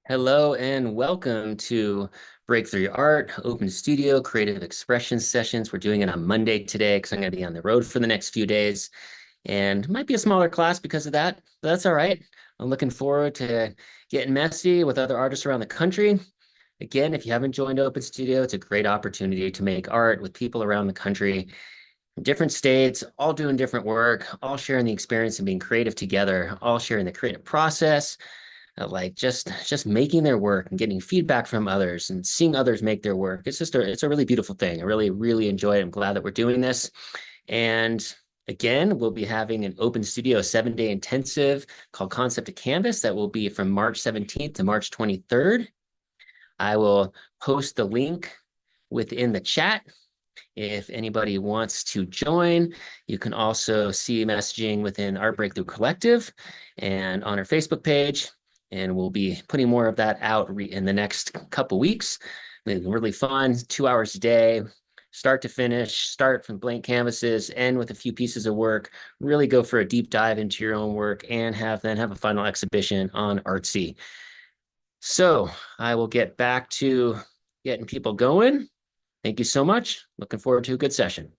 Hello and welcome to Breakthrough Art, Open Studio, Creative Expression Sessions. We're doing it on Monday today because I'm going to be on the road for the next few days and might be a smaller class because of that, but that's all right. I'm looking forward to getting messy with other artists around the country. Again, if you haven't joined Open Studio, it's a great opportunity to make art with people around the country, different states, all doing different work, all sharing the experience and being creative together, all sharing the creative process like just making their work and getting feedback from others and seeing others make their work. It's a really beautiful thing. I really enjoy it. I'm glad that we're doing this. And again, we'll be having an open studio 7-day intensive called Concept to Canvas that will be from March 17th to March 23rd. I will post the link within the chat if anybody wants to join. You can also see messaging within Art Breakthrough Collective and on our Facebook page. And we'll be putting more of that out in the next couple weeks. It's really fun, 2 hours a day, start to finish, start from blank canvases, end with a few pieces of work, really go for a deep dive into your own work and then have a final exhibition on Artsy. So I will get back to getting people going. Thank you so much. Looking forward to a good session.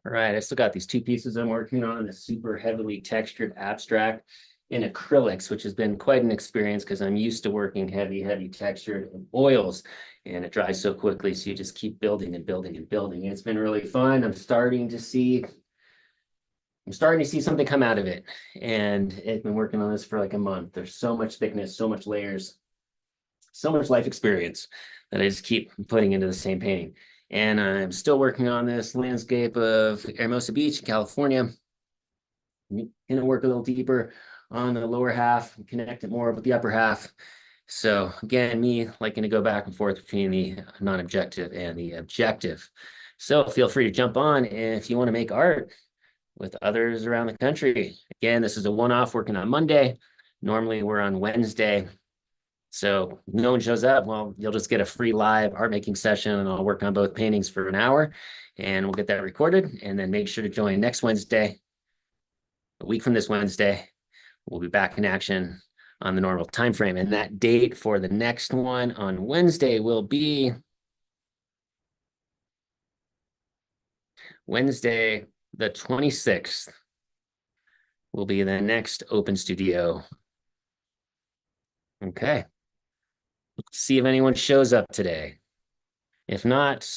All right, I still got these two pieces I'm working on, a super heavily textured abstract in acrylics, which has been quite an experience because I'm used to working heavy textured in oils and it dries so quickly. So you just keep building and building and building. It's been really fun. I'm starting to see something come out of it. And I've been working on this for like a month. There's so much thickness, so much layers, so much life experience that I just keep putting into the same painting. And I'm still working on this landscape of Hermosa Beach, California. I'm gonna work a little deeper on the lower half, connect it more with the upper half. So again, me liking to go back and forth between the non-objective and the objective. So feel free to jump on if you want to make art with others around the country. Again, this is a one-off working on Monday. Normally we're on Wednesday. So no one shows up. Well, you'll just get a free live art making session and I'll work on both paintings for an hour and we'll get that recorded and then make sure to join next Wednesday, a week from this Wednesday. We'll be back in action on the normal time frame. And that date for the next one on Wednesday will be Wednesday, the 26th will be the next open studio. Okay. Let's see if anyone shows up today. If not,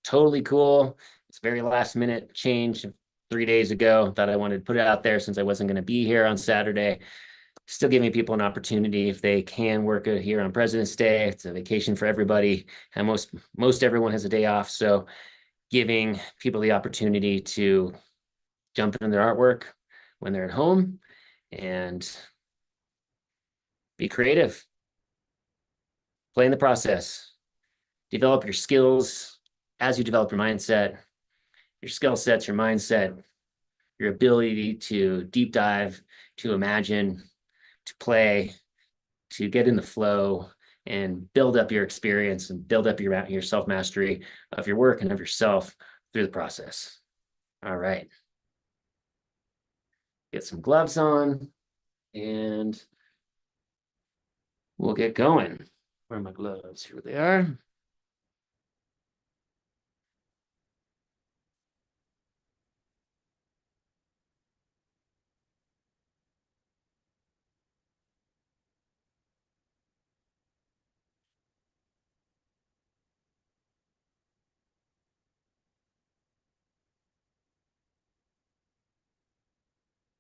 totally cool. It's very last minute change 3 days ago. Thought I wanted to put it out there since I wasn't going to be here on Saturday. Still giving people an opportunity if they can work it here on President's Day. It's a vacation for everybody, and most everyone has a day off. So giving people the opportunity to jump into their artwork when they're at home and be creative, play in the process, develop your skills as you develop your mindset, your skill sets, your mindset, your ability to deep dive, to imagine, to play, to get in the flow and build up your experience and build up your self mastery of your work and of yourself through the process. All right. Get some gloves on and we'll get going. Where are my gloves? Here they are.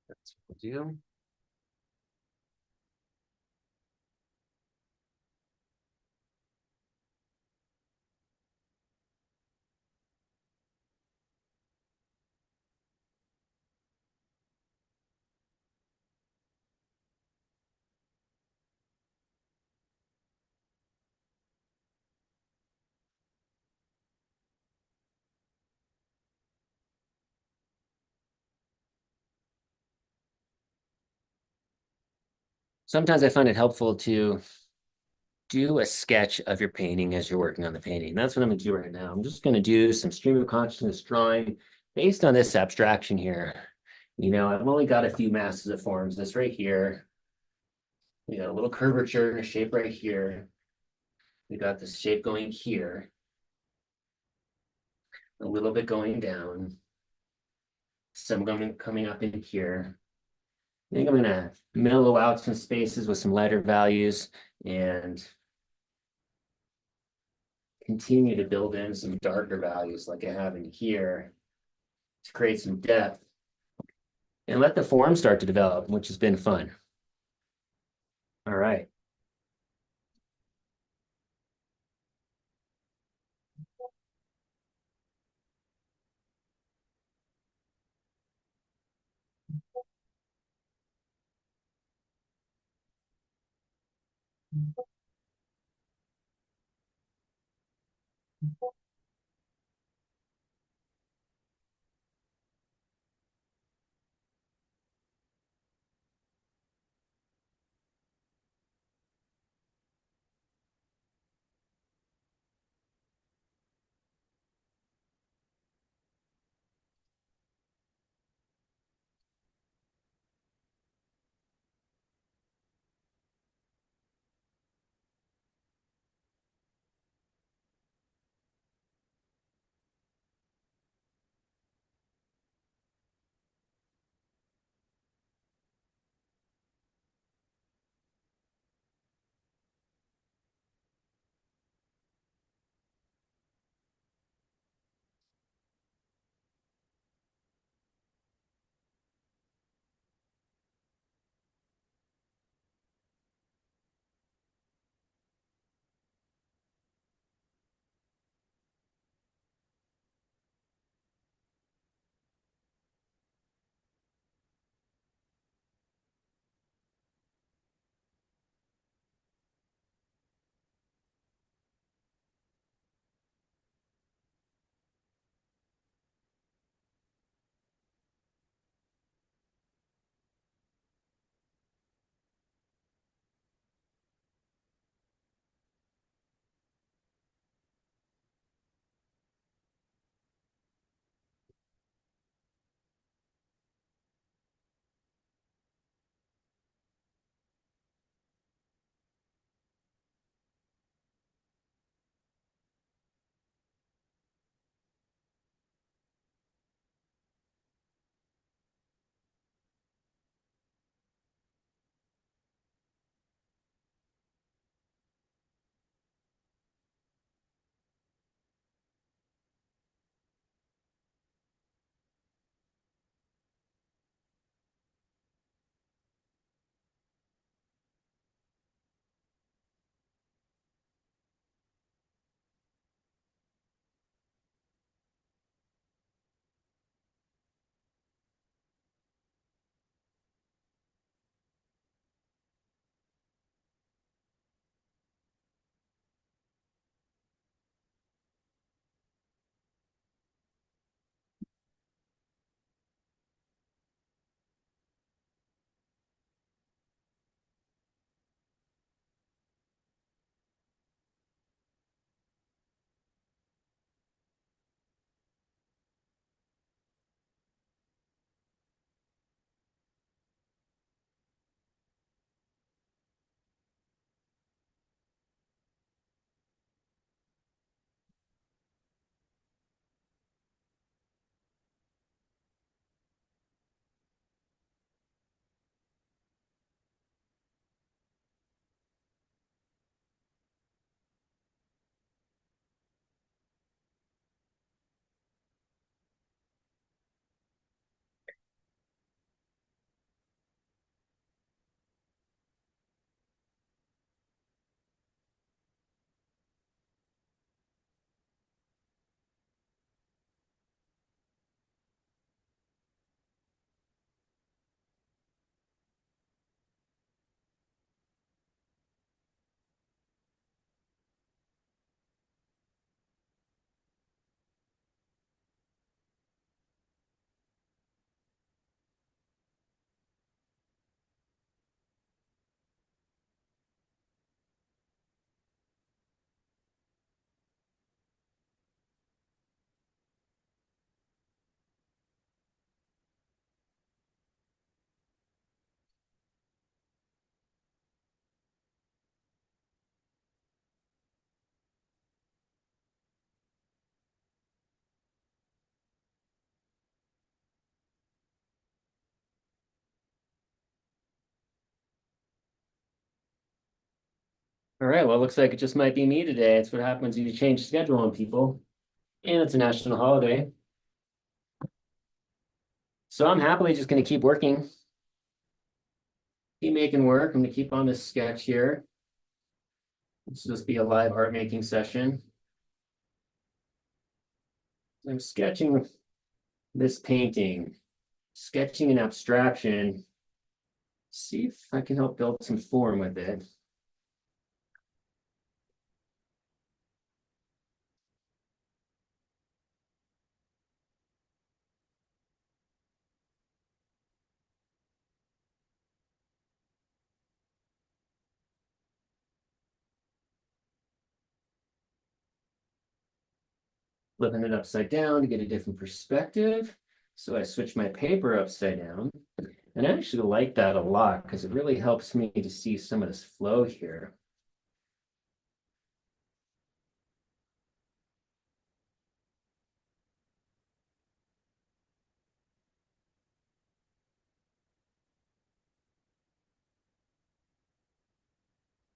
That's what we'll do. Sometimes I find it helpful to do a sketch of your painting as you're working on the painting. That's what I'm gonna do right now. I'm just gonna do some stream of consciousness drawing based on this abstraction here. I've only got a few masses of forms. This right here, we got a little curvature and a shape right here. We got this shape going here, a little bit going down, some coming up in here. I think I'm gonna mellow out some spaces with some lighter values and continue to build in some darker values like I have in here to create some depth and let the form start to develop, which has been fun. All right. All right, well, it looks like it just might be me today. It's what happens when you change schedule on people. And it's a national holiday. So I'm happily just going to keep working, keep making work. I'm going to keep on this sketch here. This will just be a live art making session. I'm sketching this painting, sketching an abstraction. See if I can help build some form with it. Flipping it upside down to get a different perspective. So I switch my paper upside down. And I actually like that a lot because it really helps me to see some of this flow here.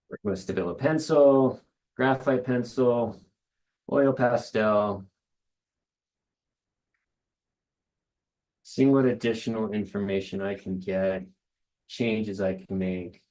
Working with Stabilo pencil, graphite pencil, oil pastel, seeing what additional information I can get, changes I can make.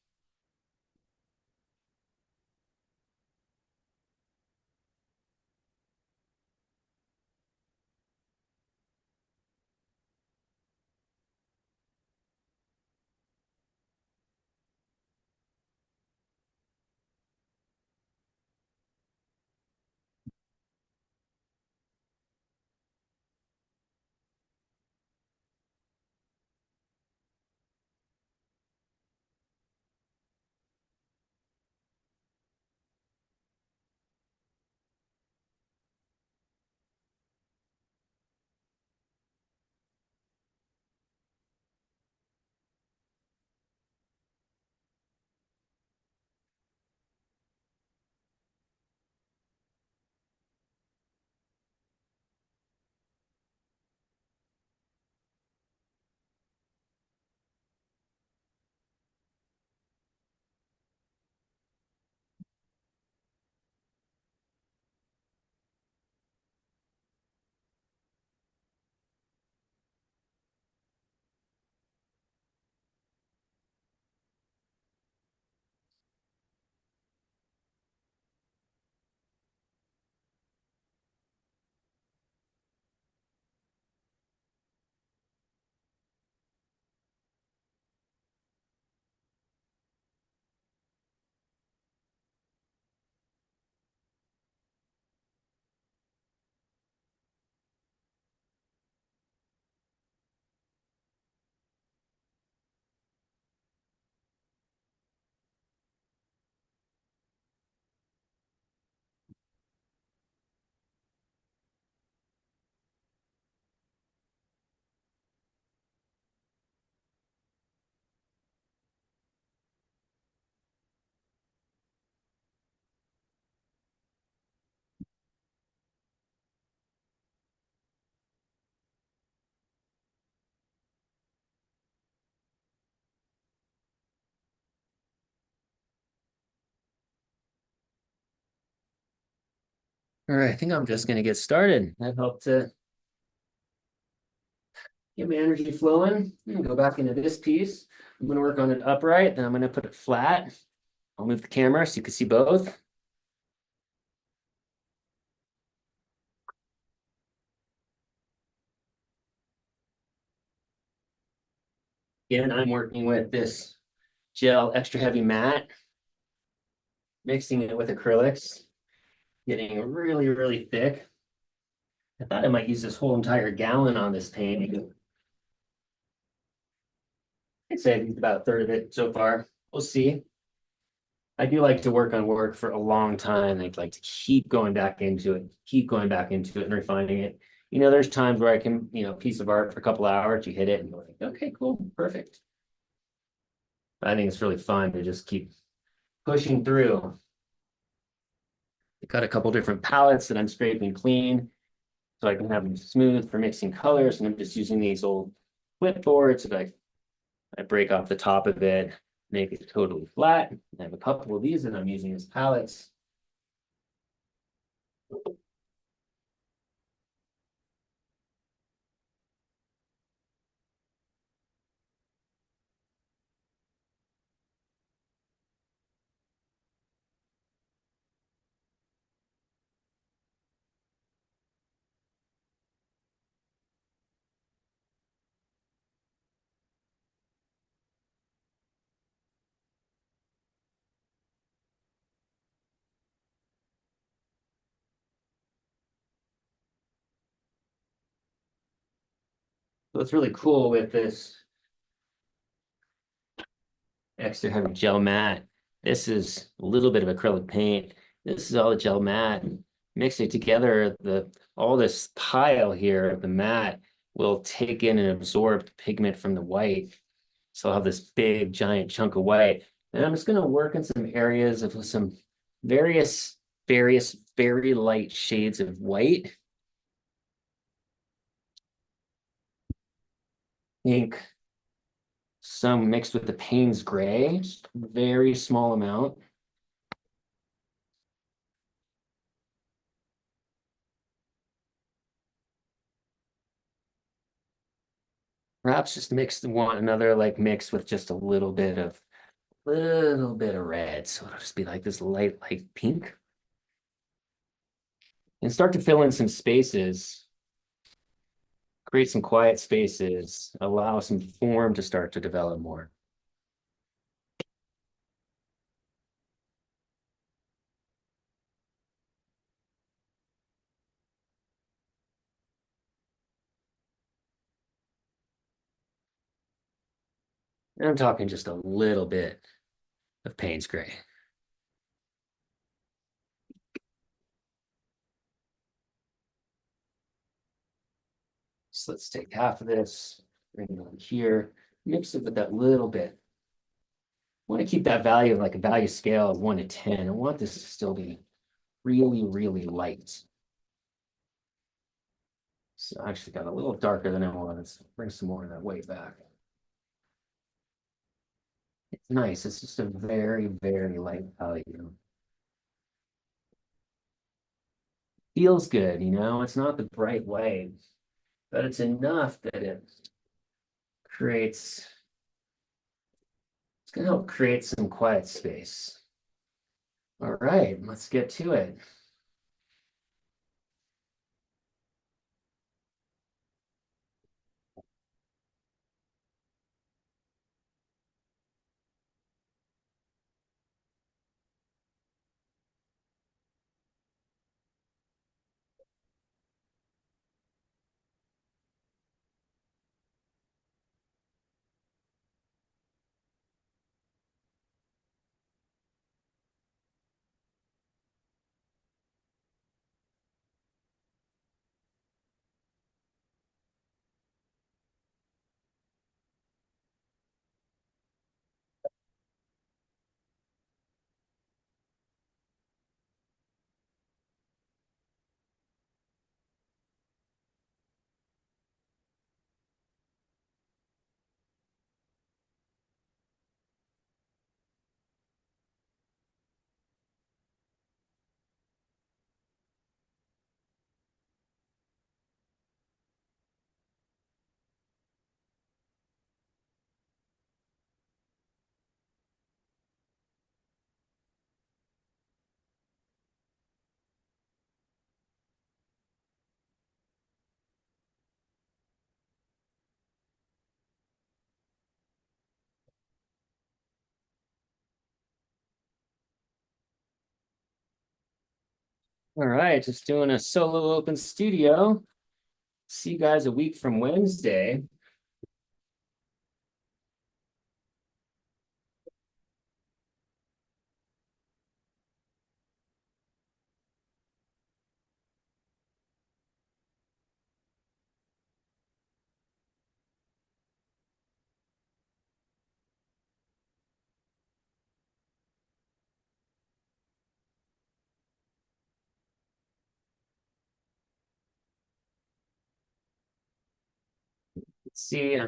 All right, I think I'm just going to get started. That helped to get my energy flowing. And go back into this piece. I'm going to work on it upright, then I'm going to put it flat. I'll move the camera so you can see both. Again, I'm working with this gel extra heavy matte, mixing it with acrylics, getting really, really thick. I thought I might use this whole entire gallon on this paint. I'd say I've used about a third of it so far. We'll see. I do like to work on work for a long time. I'd like to keep going back into it, keep going back into it and refining it. There's times where I can, piece of art for a couple of hours, you hit it and you're like, okay, cool, perfect. I think it's really fun to just keep pushing through. I've got a couple different palettes that I'm scraping clean so I can have them smooth for mixing colors. And I'm just using these old clipboards that I break off the top of it. make it totally flat. I have a couple of these that I'm using as pallets. What's really cool with this extra heavy gel mat, this is a little bit of acrylic paint. This is all the gel mat. Mix it together, all this pile here of the mat will take in and absorb the pigment from the white. So I'll have this big giant chunk of white. And I'm just going to work in some areas of some various, very light shades of white. Ink, some mixed with the Payne's gray, very small amount. Perhaps just mix one another, like mix with just a little bit of red. So it'll just be like this light pink. And start to fill in some spaces, create some quiet spaces, allow some form to start to develop more. And I'm talking just a little bit of Payne's gray. So let's take half of this, bring it over here, mix it with that little bit. I want to keep that value of like a value scale of 1 to 10. I want this to still be really light. So I actually got a little darker than I wanted. Let's bring some more of that white back. It's nice. It's just a very light value. Feels good, you know? It's not the bright white, but it's enough that it creates, it's gonna help create some quiet space. All right, let's get to it. All right, just doing a solo open studio. See you guys a week from Wednesday. Let's see.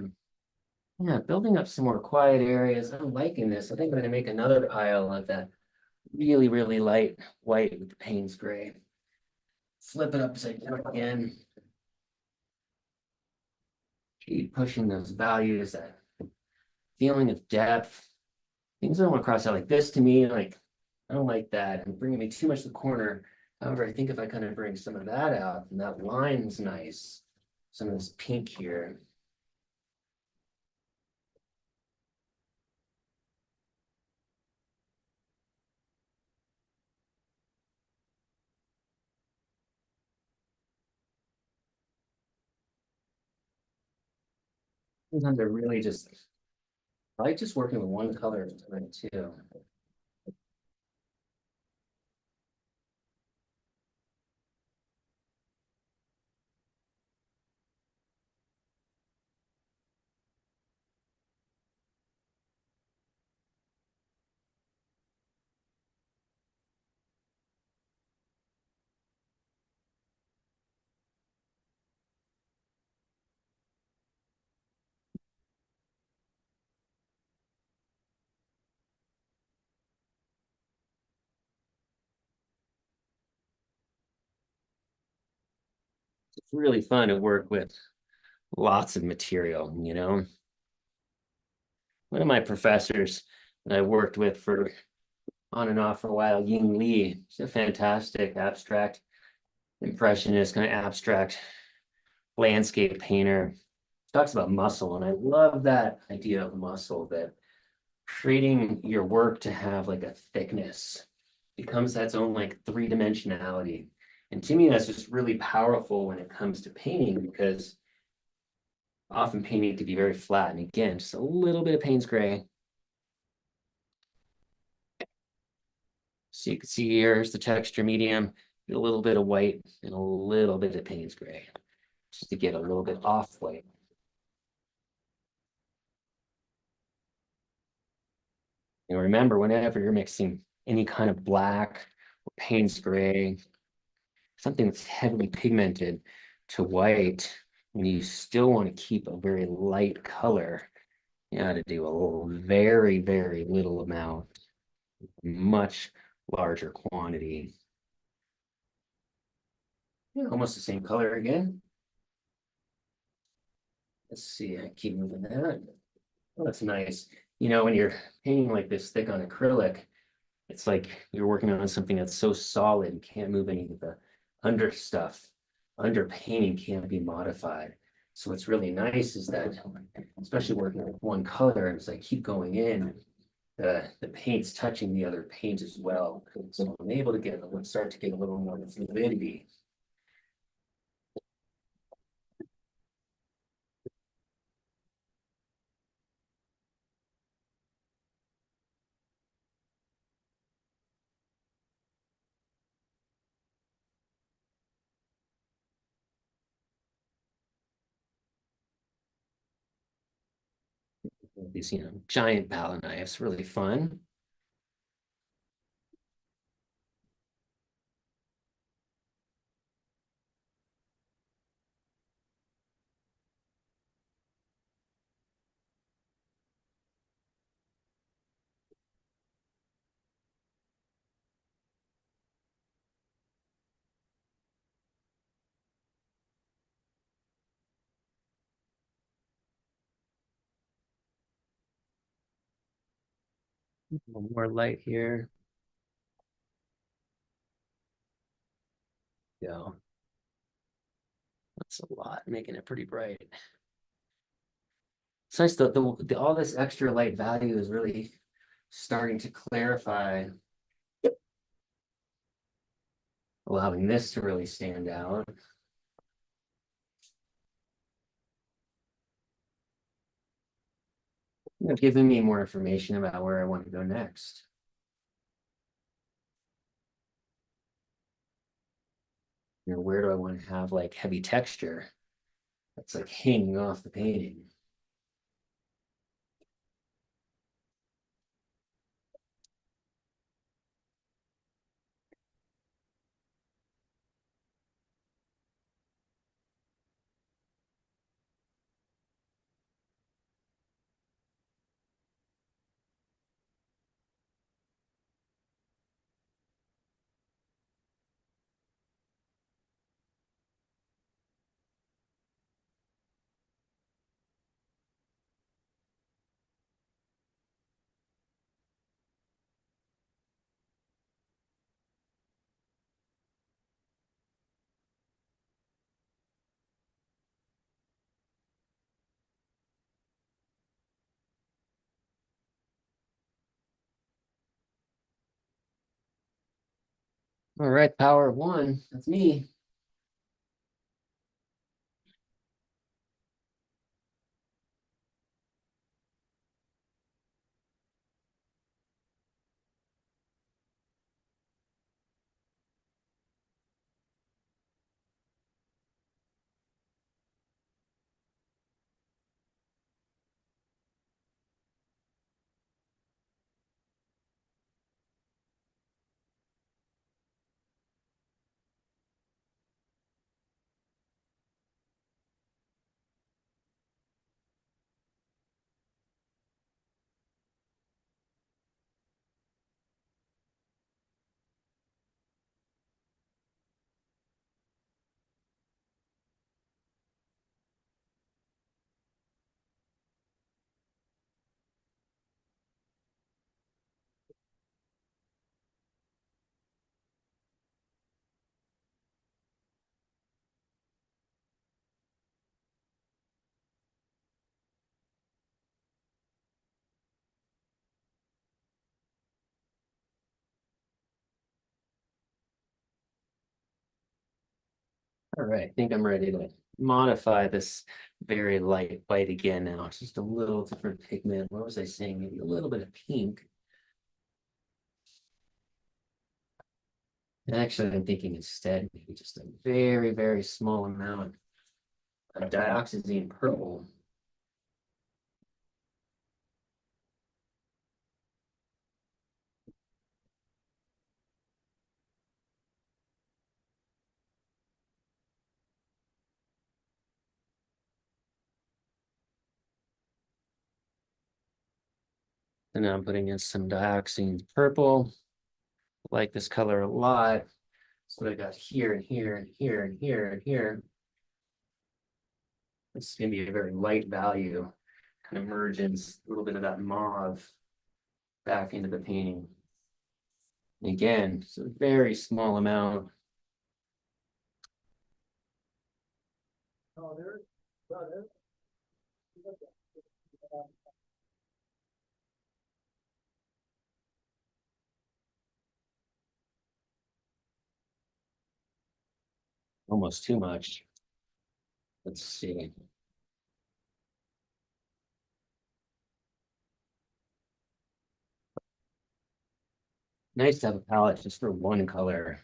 Yeah, building up some more quiet areas. I'm liking this. I think I'm going to make another pile of that really, really light white with the Payne's gray. Flip it upside down again. Keep pushing those values, that feeling of depth. Things don't want to cross out like this to me. Like, I don't like that. And bringing me too much to the corner. However, I think if I kind of bring some of that out, and that line's nice. Some of this pink here. Sometimes I really just I like just working with one color at a time too. It's really fun to work with lots of material, you know. One of my professors that I worked with for on and off for a while, Ying Li, she's a fantastic abstract impressionist, kind of abstract landscape painter. She talks about muscle, and I love that idea of muscle, that creating your work to have like a thickness becomes its own like three-dimensionality. And to me, that's just really powerful when it comes to painting because often painting can be very flat. And again, just a little bit of Payne's gray. So you can see here's the texture medium, a little bit of white and a little bit of Payne's gray, just to get a little bit off white. And remember, whenever you're mixing any kind of black or Payne's gray, something that's heavily pigmented to white, and you still want to keep a very light color, you got to do a very, very little amount, much larger quantity. Yeah, almost the same color again. Let's see, I keep moving that. Oh, that's nice. You know, when you're painting like this thick on acrylic, it's like you're working on something that's so solid, you can't move any of the under stuff. Under painting can't be modified. So what's really nice is that, especially working with one color, as I keep going in, the paint's touching the other paint as well. So I'm able to start to get a little more fluidity. These, giant palette knives, really fun. A little more light here. Yeah, that's a lot, making it pretty bright. It's nice that all this extra light value is really starting to clarify, allowing this to really stand out. Giving me more information about where I want to go next. Where do I want to have like heavy texture that's like hanging off the painting? All right, power of one. That's me. All right, I think I'm ready to modify this very light white again now. It's just a little different pigment. What was I saying? Maybe a little bit of pink. Actually, I'm thinking instead, maybe just a very, very small amount of dioxazine purple. And now I'm putting in some dioxazine purple. I like this color a lot. So I got here and here and here and here and here. This is going to be a very light value. Kind of merges a little bit of that mauve back into the painting. And again, it's a very small amount. Almost too much. Let's see. Nice to have a palette just for one color.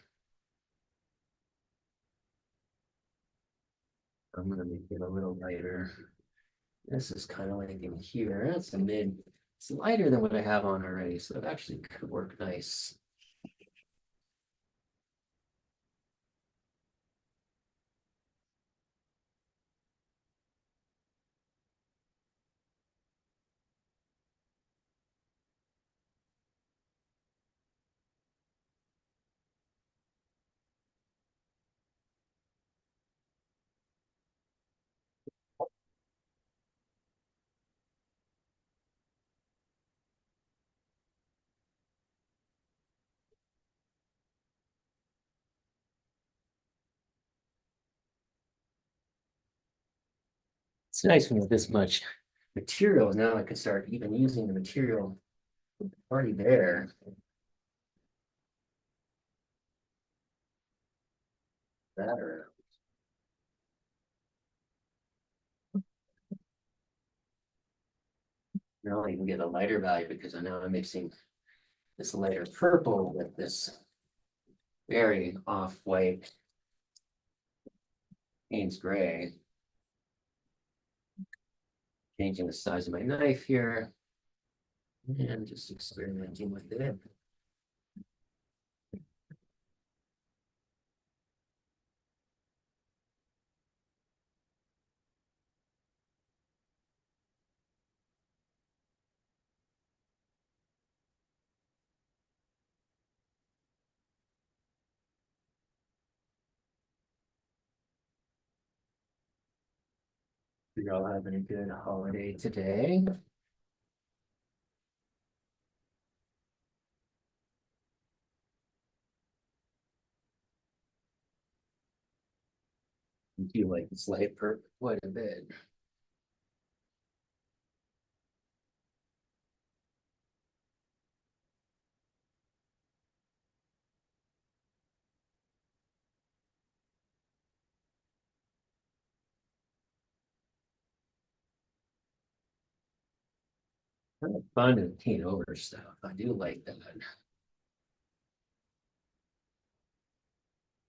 I'm gonna make it a little lighter. This is kind of like in here. That's a mid. It's lighter than what I have on already, so it actually could work nice. It's nice when you have this much material. Now I can start even using the material already there. Better. Now I can get a lighter value because I know I'm mixing this lighter purple with this very off-white Payne's gray. Changing the size of my knife here and just experimenting with it. You're all having a good holiday today. Do you like this light purple quite a bit? Kind of fun to paint over stuff. I do like that.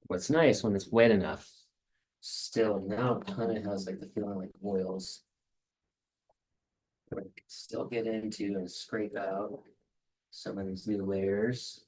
What's nice when it's wet enough, still now it kind of has like the feeling like oils. Where I can still get into and scrape out some of these new layers.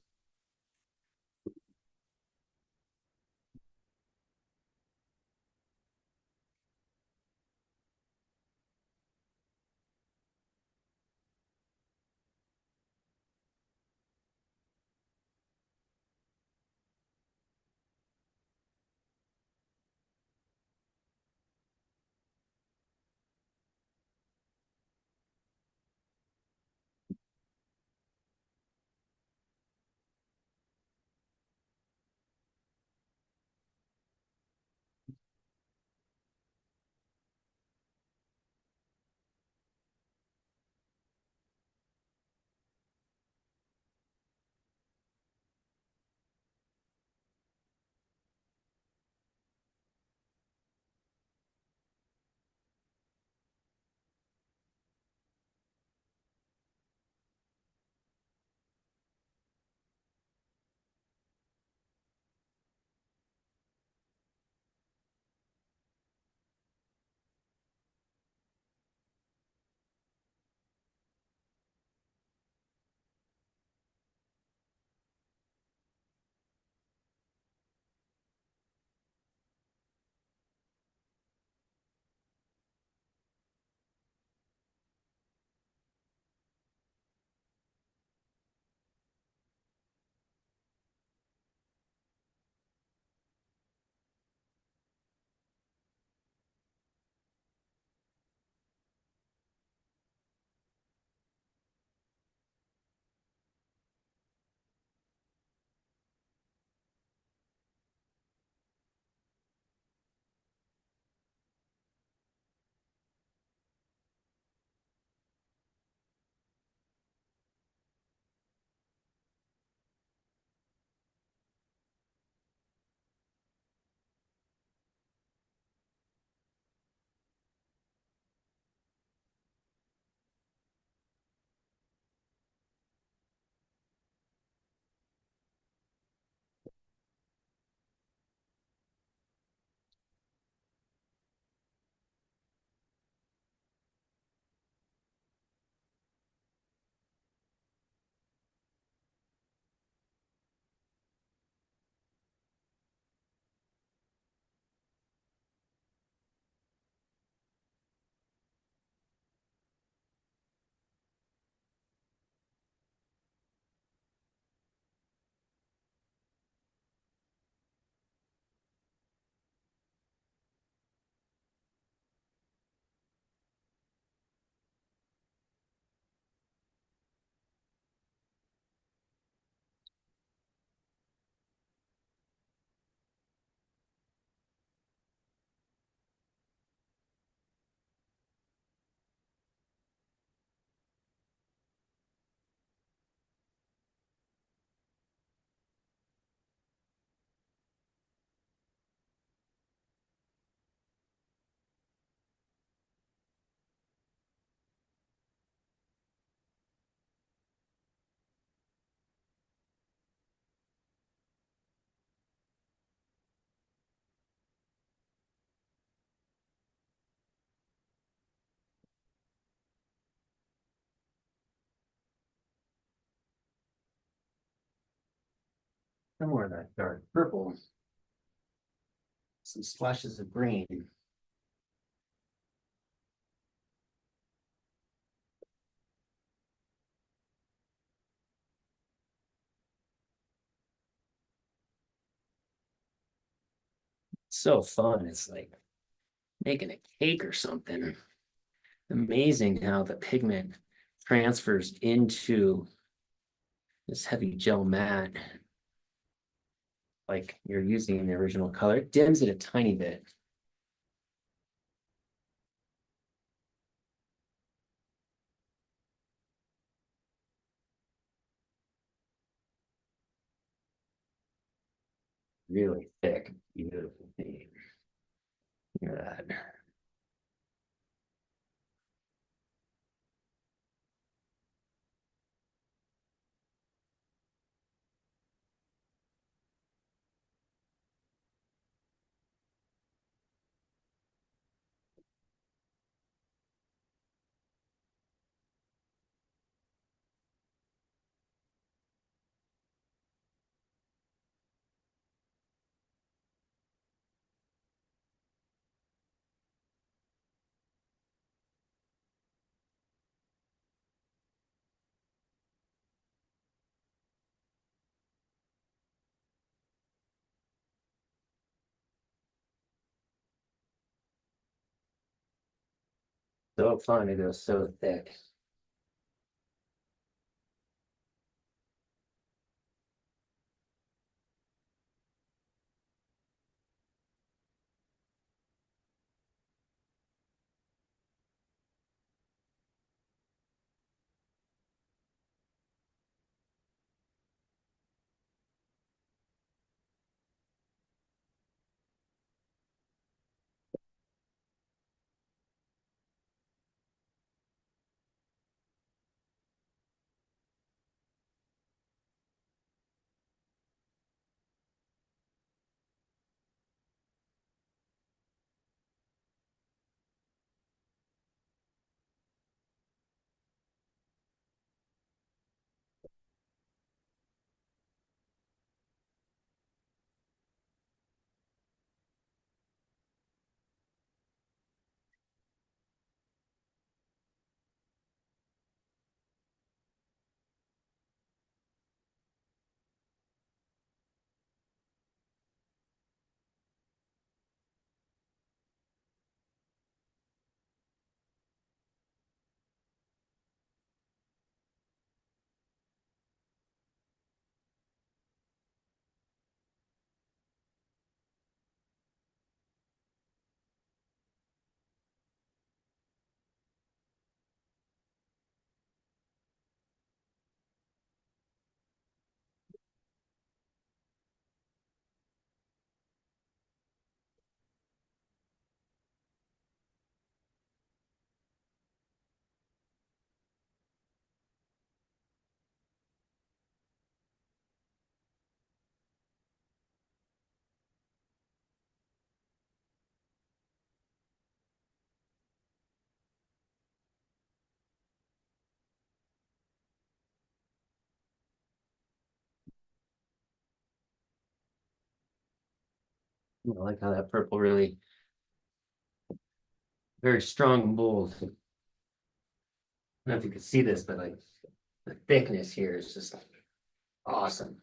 Some more of that dark purple, some splashes of green. So fun. It's like making a cake or something. Amazing how the pigment transfers into this heavy gel mat. Like you're using the original color. It dims it a tiny bit. Really thick, beautiful paint. Look at that. so fun to go so thick. I like how that purple really very strong and bold. I don't know if you can see this, but like the thickness here is just awesome.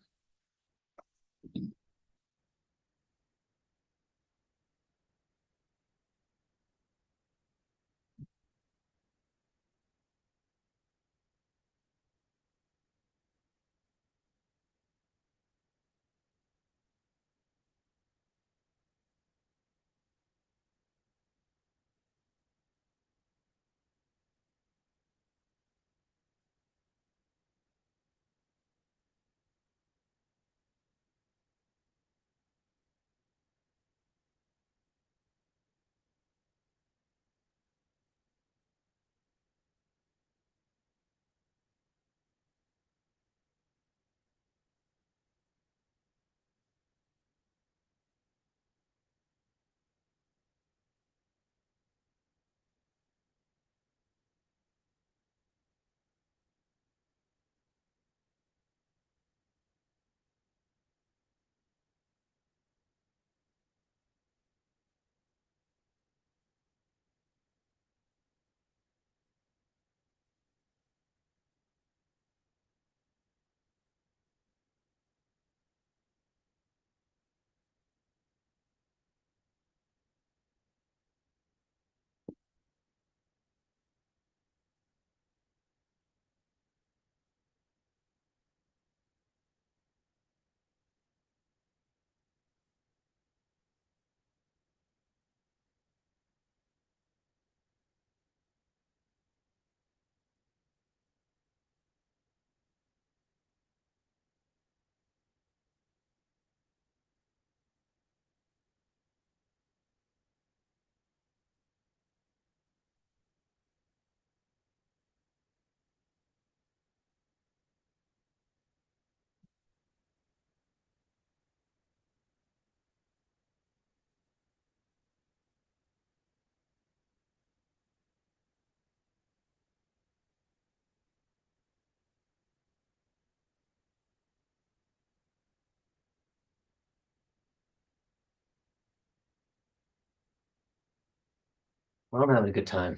Well, I'm having a good time.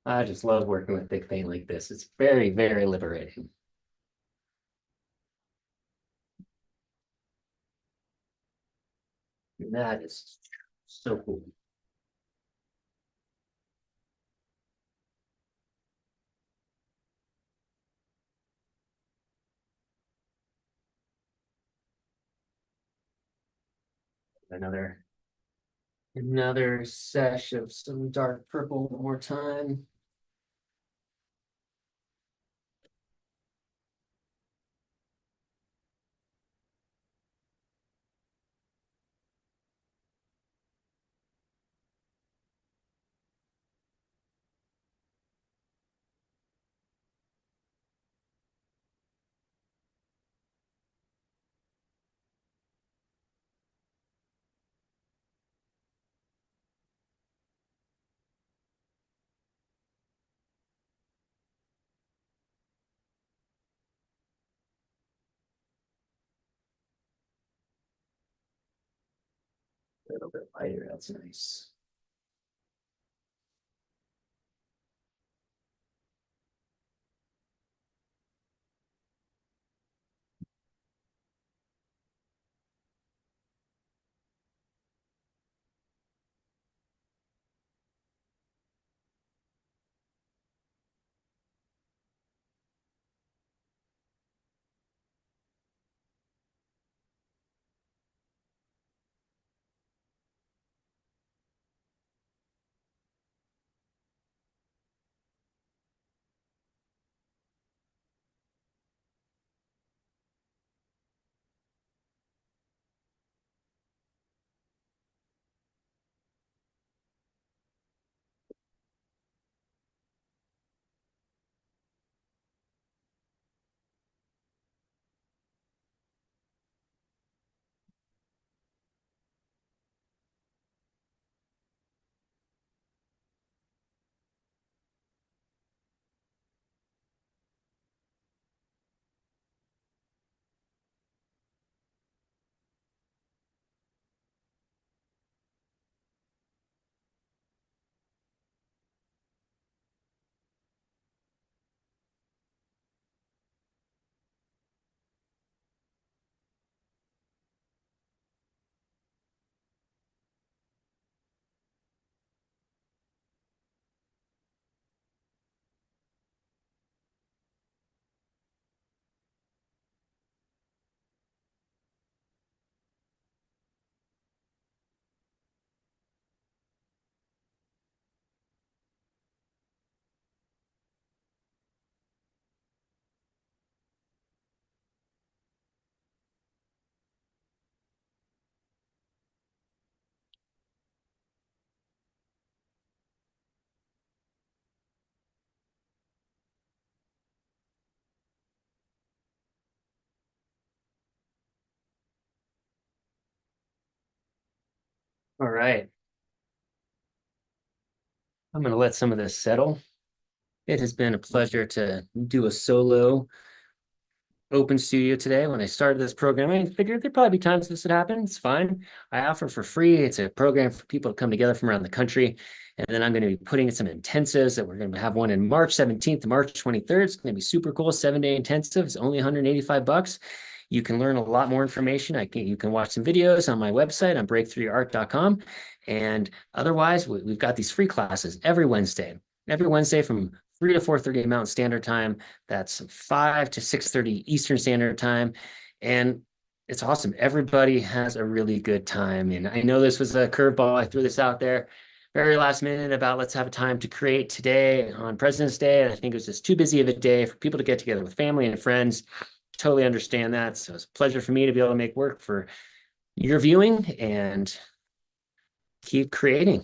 I just love working with thick paint like this. It's very, very liberating. That is so cool. Another sesh of some dark purple one more time. A little bit lighter, that's nice. All right, I'm gonna let some of this settle. It has been a pleasure to do a solo open studio today. When I started this program, I figured there'd probably be times this would happen. It's fine. I offer for free. It's a program for people to come together from around the country. And then I'm going to be putting in some intensives that we're going to have one in March 17th to March 23rd. It's going to be super cool. 7-day intensive. It's only $185. You can learn a lot more information. You can watch some videos on my website on breakthroughart.com. And otherwise, we've got these free classes every Wednesday from 3 to 4:30 Mountain Standard Time. That's 5 to 6:30 Eastern Standard Time. And it's awesome. Everybody has a really good time. And I know this was a curveball. I threw this out there very last minute about let's have a time to create today on President's Day. And I think it was just too busy of a day for people to get together with family and friends. Totally understand that. So it's a pleasure for me to be able to make work for your viewing and keep creating.